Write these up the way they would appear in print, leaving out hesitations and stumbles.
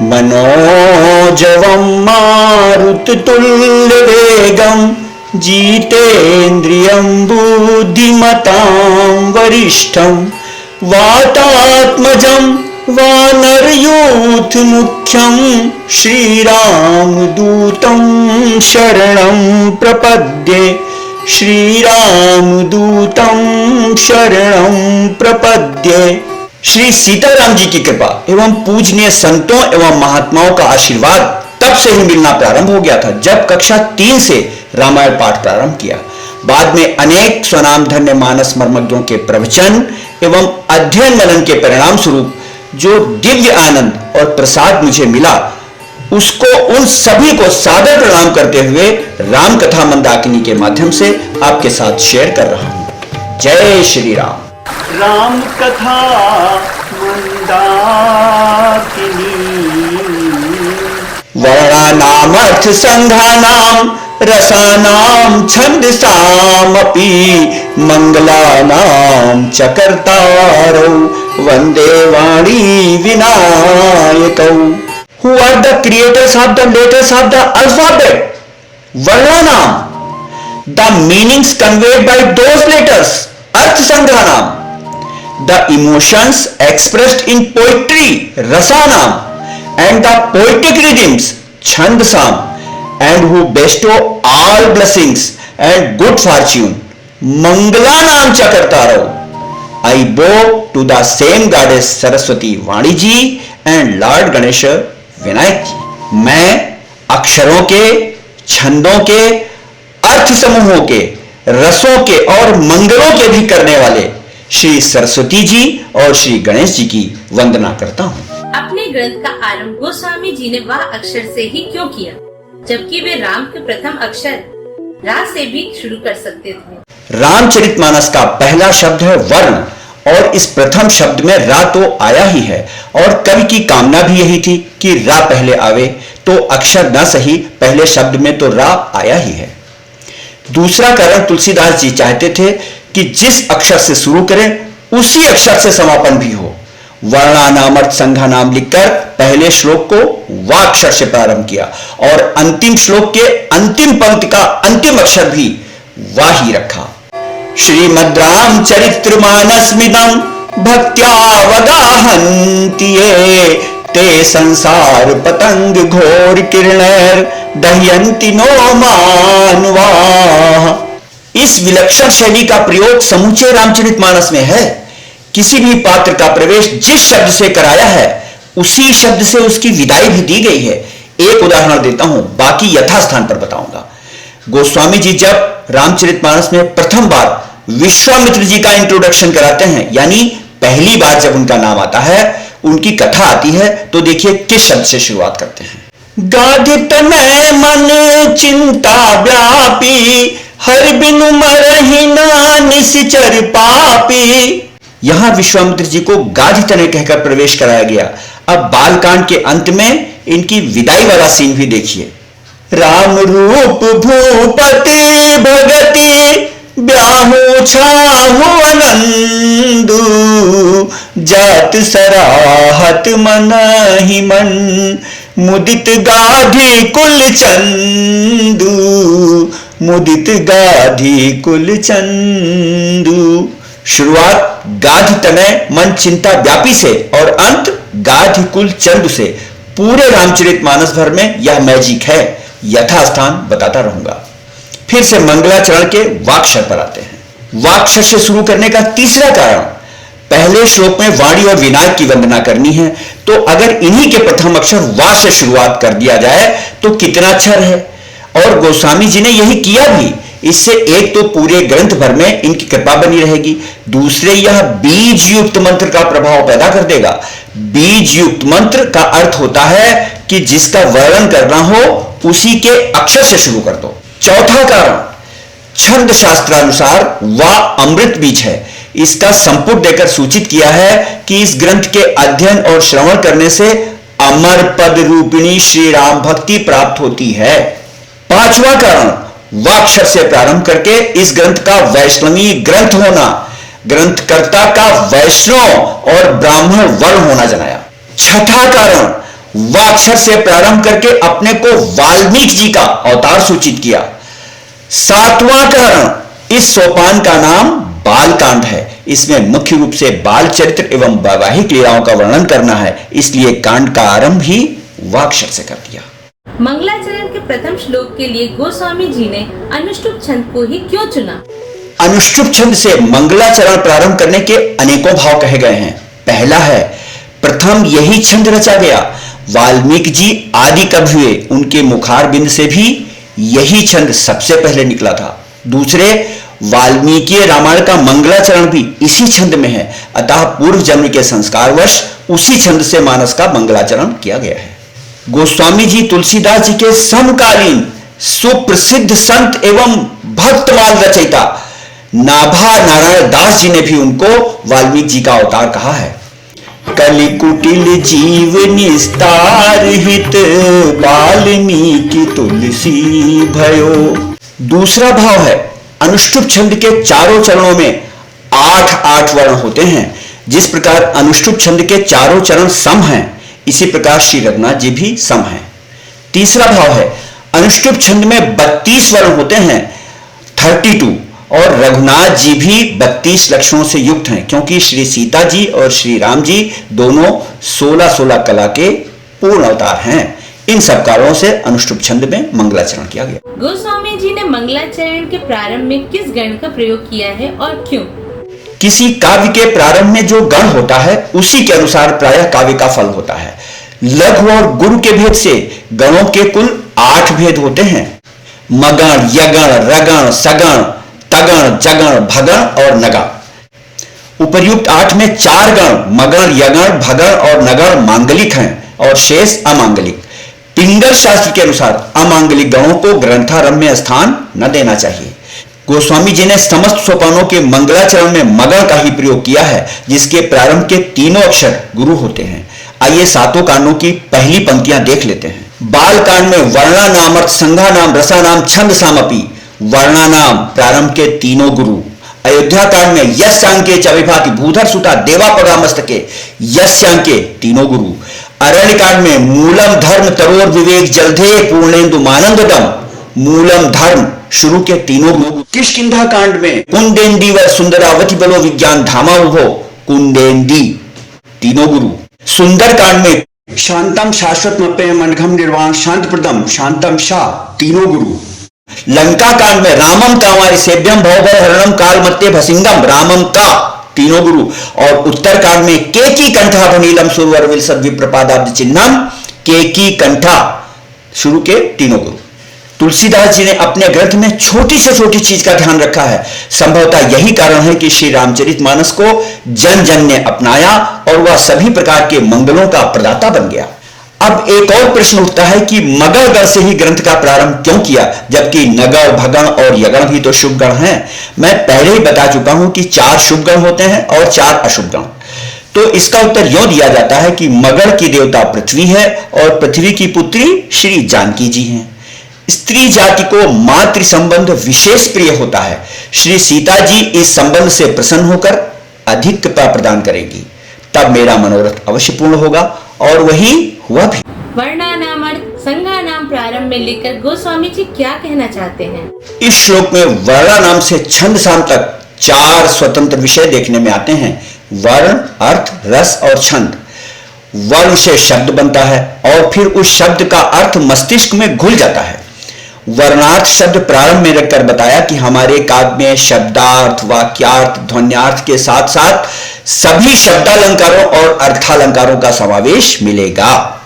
मनोजवं मारुततुल्यवेगं जितेन्द्रियं बुद्धिमतां वरिष्ठं वातात्मजं वानरयूथमुख्यं श्रीरामदूतं शरणं प्रपद्ये। श्रीरामदूतं शरणं प्रपद्ये। श्री सीताराम जी की कृपा एवं पूजनीय संतों एवं महात्माओं का आशीर्वाद तब से ही मिलना प्रारंभ हो गया था जब कक्षा 3 से रामायण पाठ प्रारंभ किया। बाद में अनेक स्वनाम धन्य मानस मर्मज्ञों के प्रवचन एवं अध्ययन मनन के परिणाम स्वरूप जो दिव्य आनंद और प्रसाद मुझे मिला, उसको उन सभी को सादर प्रणाम करते हुए राम कथा मंदाकिनी के माध्यम से आपके साथ शेयर कर रहा हूं। जय श्री राम। राम कथा मंदाकिनी। वर्णानामर्थ संघानां रसानां छंदसामपि मंगलानां च कर्तारौ वंदे वाणी विनायकौ। Who are the creators of the letters of the alphabet? Varnanam. The meanings conveyed by those letters. Arth Sanghanam. The emotions expressed in poetry. Rasanam. And the poetic rhythms. Chandasam. And who bestow all blessings and good fortune. Mangalanam Chakartaro. I bow to the same goddess Saraswati Vani ji and Lord Ganesha Vinayak जी। मैं अक्षरों के, छंदों के, अर्थ समूहों के, रसों के और मंगलों के भी करने वाले श्री सरस्वती जी और श्री गणेश जी की वंदना करता हूँ। अपने ग्रंथ का आरंभ गोस्वामी जी ने वह अक्षर से ही क्यों किया, जबकि वे राम के प्रथम अक्षर रा से भी शुरू कर सकते थे। रामचरितमानस का पहला शब्द है वर्ण और इस प्रथम शब्द में रा तो आया ही है और कवि की कामना भी यही थी कि रा पहले आवे, तो अक्षर न सही पहले शब्द में तो रा आया ही है। दूसरा कारण तुलसीदास जी चाहते थे कि जिस अक्षर से शुरू करें उसी अक्षर से समापन भी हो। वर्णानामर्थ संघा नाम लिखकर पहले श्लोक को वा अक्षर से प्रारंभ किया और अंतिम श्लोक के अंतिम पंक्ति का अंतिम अक्षर भी वा ही रखा। श्रीमद् रामचरितमानसमिदं भक्त्यावगाहन्ति ये ते संसार पतंग घोर किरणैर दह्यन्ति नो मानवाः। इस विलक्षण शैली का प्रयोग समूचे रामचरितमानस में है। किसी भी पात्र का प्रवेश जिस शब्द से कराया है उसी शब्द से उसकी विदाई भी दी गई है। एक उदाहरण देता हूं, बाकी यथास्थान पर बताऊंगा। गोस्वामी जी जब रामचरितमानस में प्रथम बार विश्वामित्र जी का इंट्रोडक्शन कराते हैं, यानी पहली बार जब उनका नाम आता है, उनकी कथा आती है, तो देखिए किस शब्द से शुरुआत करते हैं। गाधित में मन चिंता व्यापी हर बिनु मरहि ना निश्चर पापी। यहां विश्वामित्र जी को गाधितने कहकर प्रवेश कराया गया। अब बालकांड के अंत में इनकी विदाई वाला सीन भी देखिए। राम रूप भूपति भगति ब्याहु छाहु आनंदु जात सराहत मन ही मन मुदित गाधी कुल चंदू मुदित गाधी कुल चंदू। शुरुआत गाधी तनय मन चिंता व्यापी से और अंत गाधी कुल चंद से। पूरे रामचरितमानस भर में यह मैजिक है। यथास्थान बताता रहूंगा। फिर से मंगलाचरण के वाक्षर पर आते हैं। वाक्षर से शुरू करने का तीसरा कारण, पहले श्लोक में वाणी और विनायक की वंदना करनी है, तो अगर इन्हीं के प्रथम अक्षर वा से शुरुआत कर दिया जाए तो कितना अच्छा है। और गोस्वामी जी ने यही किया भी। इससे एक तो पूरे ग्रंथ भर में इनकी कृपा बनी रहेगी, दूसरे यह बीज युक्त मंत्र का प्रभाव पैदा कर देगा। बीज युक्त मंत्र का अर्थ होता है कि जिसका वर्णन करना हो उसी के अक्षर से शुरू कर दो। चौथा कारण, छंद शास्त्रानुसार वा अमृत बीज है। इसका संपुट देकर सूचित किया है कि इस ग्रंथ के अध्ययन और श्रवण करने से अमर पद रूपिणी श्री राम भक्ति प्राप्त होती है। पांचवा कारण, वाक्षर से प्रारंभ करके इस ग्रंथ का वैष्णवी ग्रंथ होना, ग्रंथकर्ता का वैष्णव और ब्राह्मण वर्ण होना जनाया। छठा कारण, व अक्षर से प्रारंभ करके अपने को वाल्मीकि जी का अवतार सूचित किया। सातवां कारण इस सोपान का नाम बालकांड है। इसमें मुख्य रूप से बाल चरित्र एवं वैवाहिक लीलाओं का वर्णन करना है, इसलिए कांड का आरंभ ही वाक्शर से कर दिया। मंगलाचरण के प्रथम श्लोक के लिए गोस्वामी जी ने अनुष्टुप छंद को ही क्यों चुना? अनुष्टुप छंद से मंगलाचरण प्रारंभ करने के अनेकों भाव कहे गए हैं। पहला है, प्रथम यही छंद रचा गया। वाल्मीकि जी आदि कवि हुए, उनके मुखार बिंद से भी यही छंद सबसे पहले निकला था। दूसरे, वाल्मीकि रामायण का मंगलाचरण भी इसी छंद में है, अतः पूर्व जन्म के संस्कारवश उसी छंद से मानस का मंगलाचरण किया गया है। गोस्वामी जी तुलसीदास जी के समकालीन सुप्रसिद्ध संत एवं भक्तमाल रचयिता नाभा नारायण दास जी ने भी उनको वाल्मीकि जी का अवतार कहा है। कलि कुटिल जीव निस्तार हित वाल्मीकि तुलसी भयो। दूसरा भाव है, अनुष्टुप छंद के चारों चरणों में 8-8 वर्ण होते हैं। जिस प्रकार अनुष्टुप छंद के चारों चरण सम हैं, इसी प्रकार श्री रघुनाथ जी भी सम हैं। तीसरा भाव है, अनुष्टुप छंद में 32 वर्ण होते हैं, 32, और रघुनाथ जी भी 32 लक्षणों से युक्त हैं, क्योंकि श्री सीता जी और श्री राम जी दोनों 16-16 कला के पूर्ण अवतार हैं। इन सब कारणों से अनुष्टुप छंद में मंगलाचरण किया गया। गोस्वामी जी ने मंगलाचरण के प्रारंभ में किस गण का प्रयोग किया है और क्यों? किसी काव्य के प्रारंभ में जो गण होता है, उसी के अनुसार प्रायः काव्य का फल होता है। लघु और गुरु के भेद से गणों के कुल 8 भेद होते हैं। मगण, यगण, रगण, सगण, तगण, जगण, भगण और नगण। उपर्युक्त 8 में 4 गण मगण, यगण, भगण और नगण मांगलिक हैं और शेष अमांगलिक। पिंगल शास्त्र के अनुसार अमांगलिक गणों को ग्रंथारंभ में स्थान न देना चाहिए। गोस्वामी जी ने समस्त सोपानों के मंगलाचरण में मगण का ही प्रयोग किया है, जिसके प्रारंभ के तीनों अक्षर गुरु होते हैं। आइए सातों कांडों की पहली पंक्तियां देख लेते हैं। बाल कांड में वर्णा नाम, अर्थ संघा नाम, रसा नाम, छंद सामपि। वर्णा नाम प्रारंभ के तीनों गुरु। अयोध्या कांड में यस्यांके च विभाति भूधर सुता देवापगा मस्तके, यस्यांके तीनों गुरु। अरण्य कांड में मूलम धर्म तरोर विवेक जलधे पूर्णेन्दु मानंददम, मूलम धर्म शुरू के तीनों गुरु। किष्किंधा कांड में कुंदेंदी व सुंदरावती बलो विज्ञान धामा उभो, कुंदेंदी तीनों गुरु। सुंदर कांड में शांतम शाश्वत मंडघम निर्वाण शांत प्रदम शांतम शाह तीनों गुरु। लंका कांड में रामम कांवारी सेव्यम भवभय हरणम कालमत्ते भसिंगम, रामम का तीनों गुरु। और उत्तर कांड में केकी कंठा भनीलम सुरवर विलसद विप्रपादाब्द चिन्हम, केकी कंठा शुरू के तीनों गुरु। तुलसीदास जी ने अपने ग्रंथ में छोटी से छोटी चीज का ध्यान रखा है। संभवतः यही कारण है कि श्री रामचरितमानस को जन जन ने अपनाया और वह सभी प्रकार के मंगलों का प्रदाता बन गया। अब एक और प्रश्न उठता है कि मगध गण से ही ग्रंथ का प्रारंभ क्यों किया, जबकि नगण, भगण और यगण भी तो शुभ गण हैं। मैं पहले ही बता चुका हूं कि 4 शुभ गण होते हैं और 4 अशुभ गण। तो इसका उत्तर यूं दिया जाता है कि मगध की देवता पृथ्वी है और पृथ्वी की पुत्री श्री जानकी जी हैं। स्त्री जाति को मातृ संबंध विशेष प्रिय होता है। श्री सीता जी इस संबंध से प्रसन्न होकर अधिक कृपा प्रदान करेगी, तब मेरा मनोरथ अवश्य पूर्ण होगा, और वही हुआ भी। वर्णा नाम, अर्थ संज्ञा नाम प्रारंभ में लिखकर गोस्वामी जी क्या कहना चाहते हैं? इस श्लोक में वर्णा नाम से छंद साम तक 4 स्वतंत्र विषय देखने में आते हैं। वर्ण, अर्थ, रस और छंद। वर्ण से शब्द बनता है और फिर उस शब्द का अर्थ मस्तिष्क में घुल जाता है। वर्णार्थ शब्द प्रारंभ में रखकर बताया कि हमारे काव्य में शब्दार्थ, वाक्यार्थ, ध्वन्यार्थ के साथ साथ सभी शब्दालंकारों और अर्थालंकारों का समावेश मिलेगा।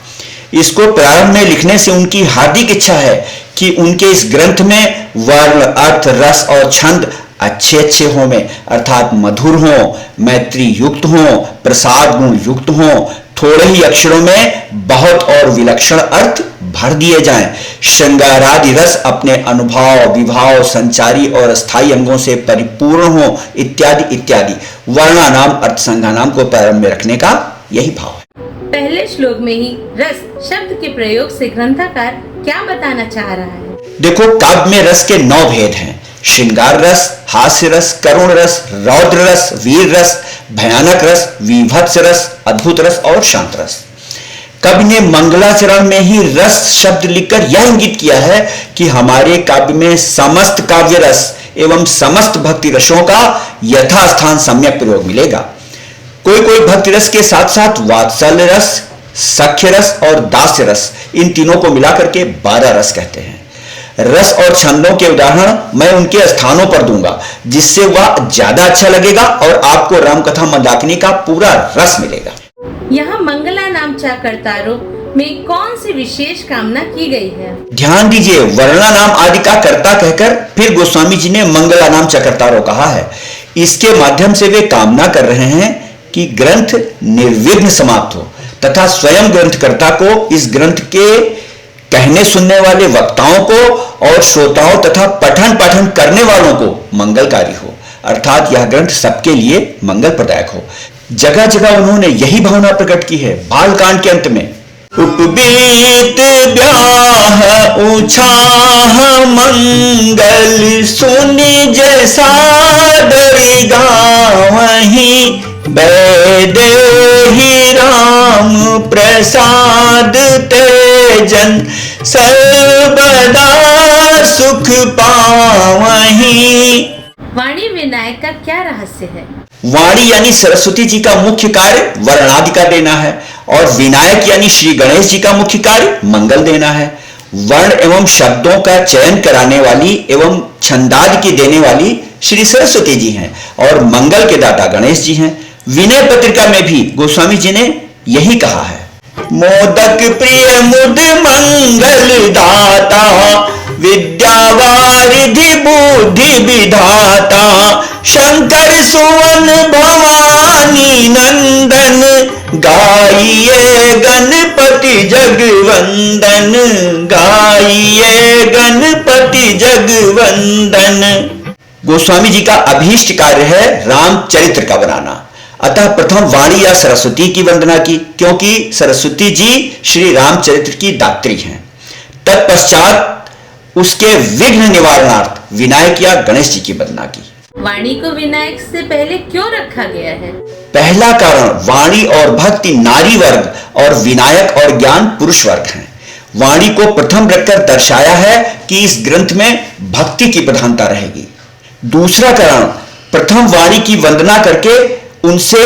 इसको प्रारंभ में लिखने से उनकी हार्दिक इच्छा है कि उनके इस ग्रंथ में वर्ण, अर्थ, रस और छंद अच्छे हों में, अर्थात मधुर हों, मैत्री युक्त हों, प्रसाद गुण युक्त हों, थोड़े ही अक्षरों में बहुत और विलक्षण अर्थ भर दिए जाएं, श्रृंगारादि रस अपने अनुभव, विभाव, संचारी और स्थायी अंगों से परिपूर्ण हो, इत्यादि इत्यादि। वर्णा नाम, अर्थ संज्ञा नाम को प्रारंभ में रखने का यही भाव है। पहले श्लोक में ही रस शब्द के प्रयोग से ग्रंथकार क्या बताना चाह रहा है? देखो, काव्य में रस के 9 भेद हैं। श्रृंगार रस, हास्य रस, करुण रस, रौद्र रस, वीर रस, भयानक रस, विभत्स रस, अद्भुत रस और शांत रस। कवि ने मंगलाचरण में ही रस शब्द लिखकर यह इंगित किया है कि हमारे काव्य में समस्त काव्य रस एवं समस्त भक्ति रसों का यथास्थान सम्यक प्रयोग मिलेगा। कोई कोई भक्ति रस के साथ साथ वात्सल्य रस, सख्य रस और दास्य रस, इन तीनों को मिलाकर के 12 रस कहते हैं। रस और छंदों के उदाहरण मैं उनके स्थानों पर दूंगा, जिससे वह ज्यादा अच्छा लगेगा और आपको रामकथा मंदाकिनी का पूरा रस मिलेगा। यहाँ मंगला नामचा कर्तारो में कौन सी विशेष कामना की गई है? ध्यान दीजिए, वर्णा नाम आदि का कर्ता कहकर फिर गोस्वामी जी ने मंगला नाम चकर्तारो कहा है। इसके माध्यम से वे कामना कर रहे हैं कि ग्रंथ निर्विघ्न समाप्त हो तथा स्वयं ग्रंथकर्ता को, इस ग्रंथ के कहने सुनने वाले वक्ताओं को और श्रोताओं तथा पठन पाठन करने वालों को मंगलकारी हो, अर्थात यह ग्रंथ सबके लिए मंगल प्रदायक हो। जगह जगह उन्होंने यही भावना प्रकट की है। बालकांड के अंत में उपबीत ब्याह उछाह मंगल सुनि जैसा डरी गावहीं, बैदेहि राम प्रसाद तेजन सर्वदा सुख पावहीं। वाणी विनायक का क्या रहस्य है? वाणी यानी सरस्वती जी का मुख्य कार्य वर्णादि का देना है और विनायक यानी श्री गणेश जी का मुख्य कार्य मंगल देना है। वर्ण एवं शब्दों का चयन कराने वाली एवं छंदादि की देने वाली श्री सरस्वती जी हैं और मंगल के दाता गणेश जी हैं। विनय पत्रिका में भी गोस्वामी जी ने यही कहा है, मोदक प्रिय मुद मंगल दाता, विद्यावारिधि बुद्धि विधाता, शंकर सुवन भवानी नंदन, गाइए गणपति जगवंदन, गाइए गणपति जगवंदन। गोस्वामी जी का अभीष्ट कार्य है रामचरित्र का बनाना, अतः प्रथम वाणी या सरस्वती की वंदना की, क्योंकि सरस्वती जी श्री रामचरित्र की दात्री हैं। तत्पश्चात उसके विघ्न निवारणार्थ विनायक या गणेश जी की वंदना की। वाणी को विनायक से पहले क्यों रखा गया है? पहला कारण, वाणी और भक्ति नारी वर्ग और विनायक और ज्ञान पुरुष वर्ग हैं। वाणी को प्रथम रखकर दर्शाया है कि इस ग्रंथ में भक्ति की प्रधानता रहेगी। दूसरा कारण, प्रथम वाणी की वंदना करके उनसे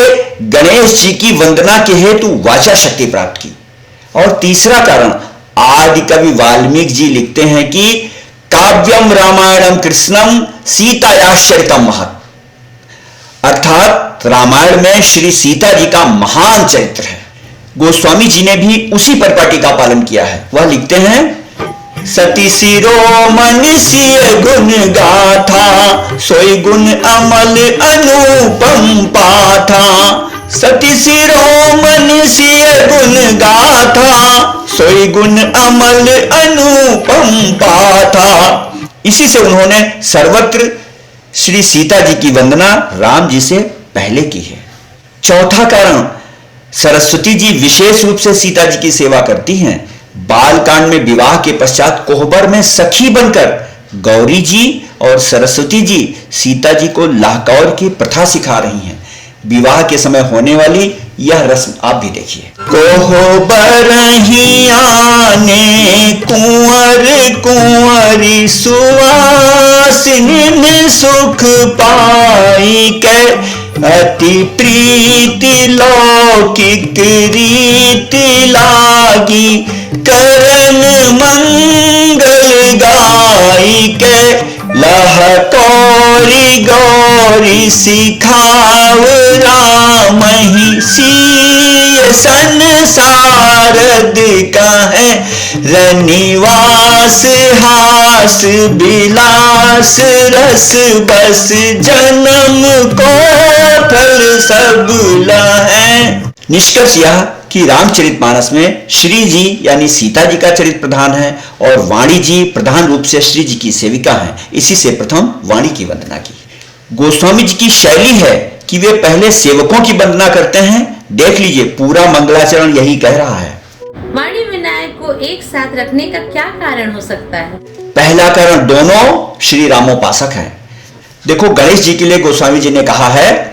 गणेश जी की वंदना के हेतु वाचा शक्ति प्राप्त की। और तीसरा कारण, आदि कवि वाल्मीकि जी लिखते हैं कि काव्यम रामायणम कृष्णम सीतायाश्चरितम महत्, अर्थात रामायण में श्री सीता जी का महान चरित्र है। गोस्वामी जी ने भी उसी परिपाटी का पालन किया है। वह लिखते हैं, सती शिरोमणि सिय गुण गाथा, सोई गुण अमल अनुपम पाथा, सती शिरोमणि सिय गुण गाथा, सोई गुण अमल अनुपम पाथा। इसी से उन्होंने सर्वत्र श्री सीता जी की वंदना राम जी से पहले की है। चौथा कारण, सरस्वती जी विशेष रूप से सीता जी की सेवा करती हैं। बालकांड में विवाह के पश्चात कोहबर में सखी बनकर गौरी जी और सरस्वती जी सीता जी को लाहकौर की प्रथा सिखा रही हैं। विवाह के समय होने वाली यह रस्म आप भी देखिए। कोहबर ही आने कुंवर कुंवरी सुवासिनी सुख पाई के, अति प्रीति लौकिक रीति लागी, करन मंगल गाई के, लहकौरी गौरी सिखाव रामहि, सिय संसारद कहे, रनिवास हास बिलास रस बस, जन्म को फल सब लहै। निष्कर्ष यह कि रामचरितमानस में श्री जी यानी सीता जी का चरित्र प्रधान है और वाणी जी प्रधान रूप से श्री जी की सेविका हैं। इसी से प्रथम वाणी की वंदना की। गोस्वामी जी की शैली है कि वे पहले सेवकों की वंदना करते हैं। देख लीजिए, पूरा मंगलाचरण यही कह रहा है। वाणी विनायक को एक साथ रखने का क्या कारण हो सकता है? पहला कारण, दोनों श्री रामोपासक हैं। देखो, गणेश जी के लिए गोस्वामी जी ने कहा है,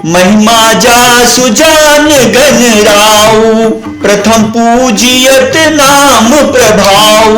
महिमा जासु जान गन राऊ, प्रथम पूजियत नाम प्रभाऊ।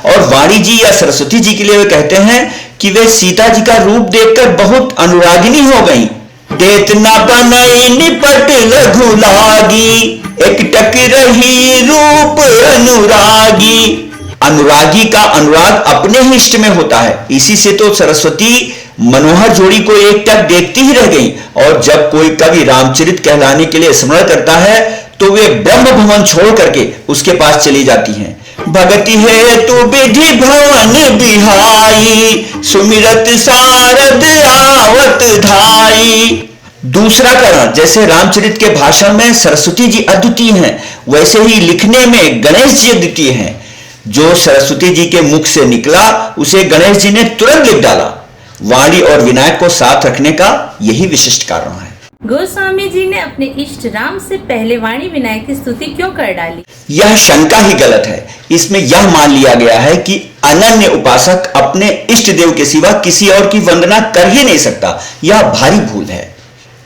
और वाणी जी या सरस्वती जी के लिए वे कहते हैं कि वे सीता जी का रूप देखकर बहुत अनुरागिनी हो गईं। देत न बनई निपट लघु लागी, एक टक रही रूप अनुरागी। अनुरागी का अनुराग अपने ही इष्ट में होता है, इसी से तो सरस्वती मनोहर जोड़ी को एक टक देखती ही रह गई। और जब कोई कवि रामचरित कहलाने के लिए स्मरण करता है तो वे ब्रह्म भवन छोड़ करके उसके पास चली जाती हैं। भगति है तू विधि भवन बिहाई, सुमिरत सारद आवत धाई। दूसरा कारण, जैसे रामचरित के भाषण में सरस्वती जी अद्वितीय हैं, वैसे ही लिखने में गणेश जी अद्वितीय हैं। जो सरस्वती जी के मुख से निकला उसे गणेश जी ने तुरंत लिख डाला। वाणी और विनायक को साथ रखने का यही विशिष्ट कारण है। गोस्वामी जी ने अपने इष्ट राम से पहले वाणी विनायक की स्तुति क्यों कर डाली? यह शंका ही गलत है। इसमें यह मान लिया गया है कि अनन्य उपासक अपने इष्ट देव के सिवा किसी और की वंदना कर ही नहीं सकता। यह भारी भूल है।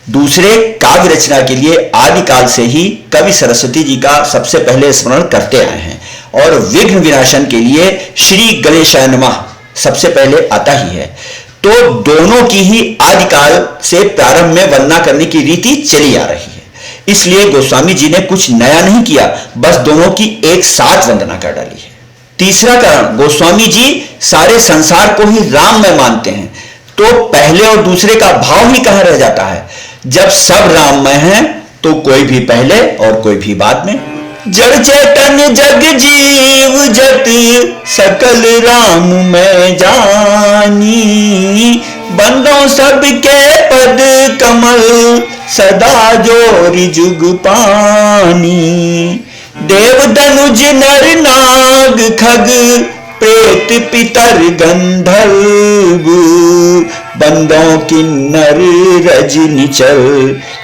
दूसरे, काव्य रचना के लिए आदिकाल से ही कवि सरस्वती जी का सबसे पहले स्मरण करते आए हैं और विघ्न विनाशन के लिए श्री गणेशाय नमः सबसे पहले आता ही है। तो दोनों की ही आदिकाल से प्रारंभ में वंदना करने की रीति चली आ रही है। इसलिए गोस्वामी जी ने कुछ नया नहीं किया, बस दोनों की एक साथ वंदना कर डाली है। तीसरा कारण, गोस्वामी जी सारे संसार को ही राममय मानते हैं, तो पहले और दूसरे का भाव ही कहां रह जाता है। जब सब राममय हैं तो कोई भी पहले और कोई भी बाद में। जड़ चेतन जग जीव जत सकल राम में जानी, बंदों सबके पद कमल सदा जोरि जुग पानी। देव दनुज नर नाग खग प्रेत पितर गंधर्व, बंदों किन्नर रजनी चल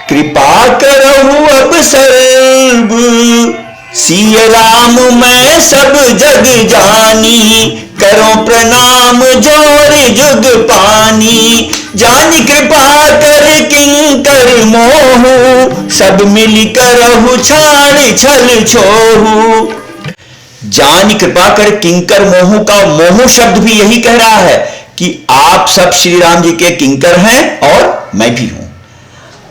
कृपा करहु अब सर्व। सिय राम मैं सब जग जानी, करो प्रणाम जोर जुग पानी। जानी कृपा कर किंकर मोहु, सब मिल करहु छाड़ छल छोहु। जान कृपा कर किंकर मोहु का मोहु शब्द भी यही कह रहा है कि आप सब श्री राम जी के किंकर हैं और मैं भी हूं।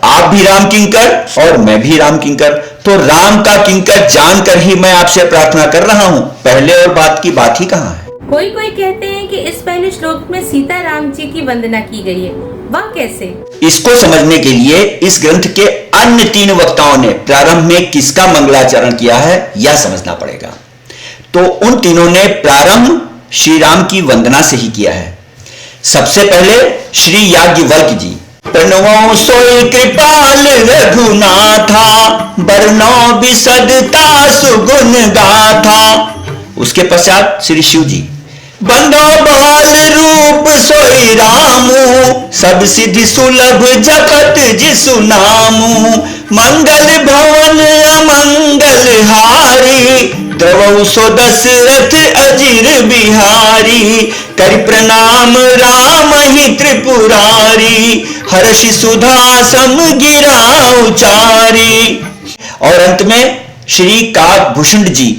आप भी राम किंकर और मैं भी राम किंकर। तो राम का किंकर जानकर ही मैं आपसे प्रार्थना कर रहा हूं, पहले और बाद की बात ही कहां है। कोई कोई कहते हैं कि इस पहले श्लोक में सीता राम जी की वंदना की गई है, वह कैसे? इसको समझने के लिए इस ग्रंथ के अन्य तीन वक्ताओं ने प्रारंभ में किसका मंगलाचरण किया है यह समझना पड़ेगा। तो उन तीनों ने प्रारंभ श्री राम की वंदना से ही किया है। सबसे पहले श्री याज्ञवल्क्य जी, प्रणवो सोई कृपाल रघुनाथा, बरनो बिसदता सुगुण गाथा। उसके पश्चात श्री शिव जी, बंदो बाल रूप सोई रामू, सब सिद्धि सुलभ जपत जिसु नामू। मंगल भवन अमंगल हारी, द्रवौ सो दशरथ अजिर बिहारी। कर प्रणाम राम ही त्रिपुरारी, हर्षि सुधा सम गिरा उचारी। और अंत में श्री काकभूषण जी,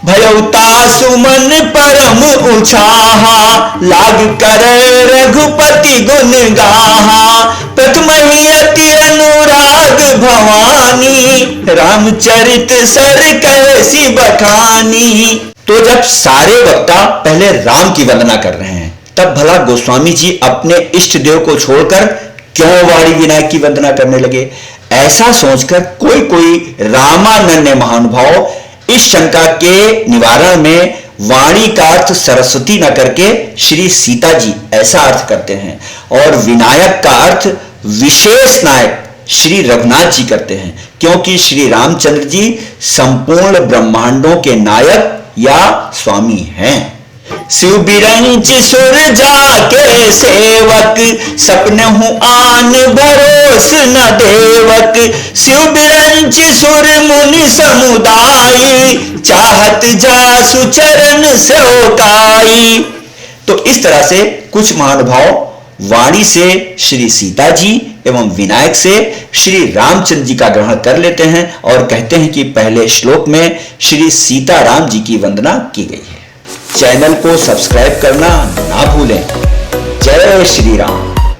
भयउता सुमन परम उछाहा, लाग कर रघुपति गुण गाहा। प्रथम ही अति अनुराग भवानी, रामचरित सर कैसी बखानी। तो जब सारे वक्ता पहले राम की वंदना कर रहे हैं, तब भला गोस्वामी जी अपने इष्ट देव को छोड़कर क्यों वाणी विनायक की वंदना करने लगे? ऐसा सोचकर कोई कोई रामानन्य महानुभाव इस शंका के निवारण में वाणी का अर्थ सरस्वती न करके श्री सीता जी ऐसा अर्थ करते हैं, और विनायक का अर्थ विशेष नायक श्री रघुनाथ जी करते हैं, क्योंकि श्री रामचंद्र जी संपूर्ण ब्रह्मांडों के नायक या स्वामी हैं। शिव बिरंच सुर जाके सेवक, सपने हूं आन भरोस न देवक। शिव बिरंच सुर मुनि समुदाय, चाहत जासु चरण सेवकाई। तो इस तरह से कुछ महानुभाव वाणी से श्री सीता जी एवं विनायक से श्री रामचंद्र जी का ग्रहण कर लेते हैं और कहते हैं कि पहले श्लोक में श्री सीताराम जी की वंदना की गई है। चैनल को सब्सक्राइब करना ना भूलें। जय श्री राम।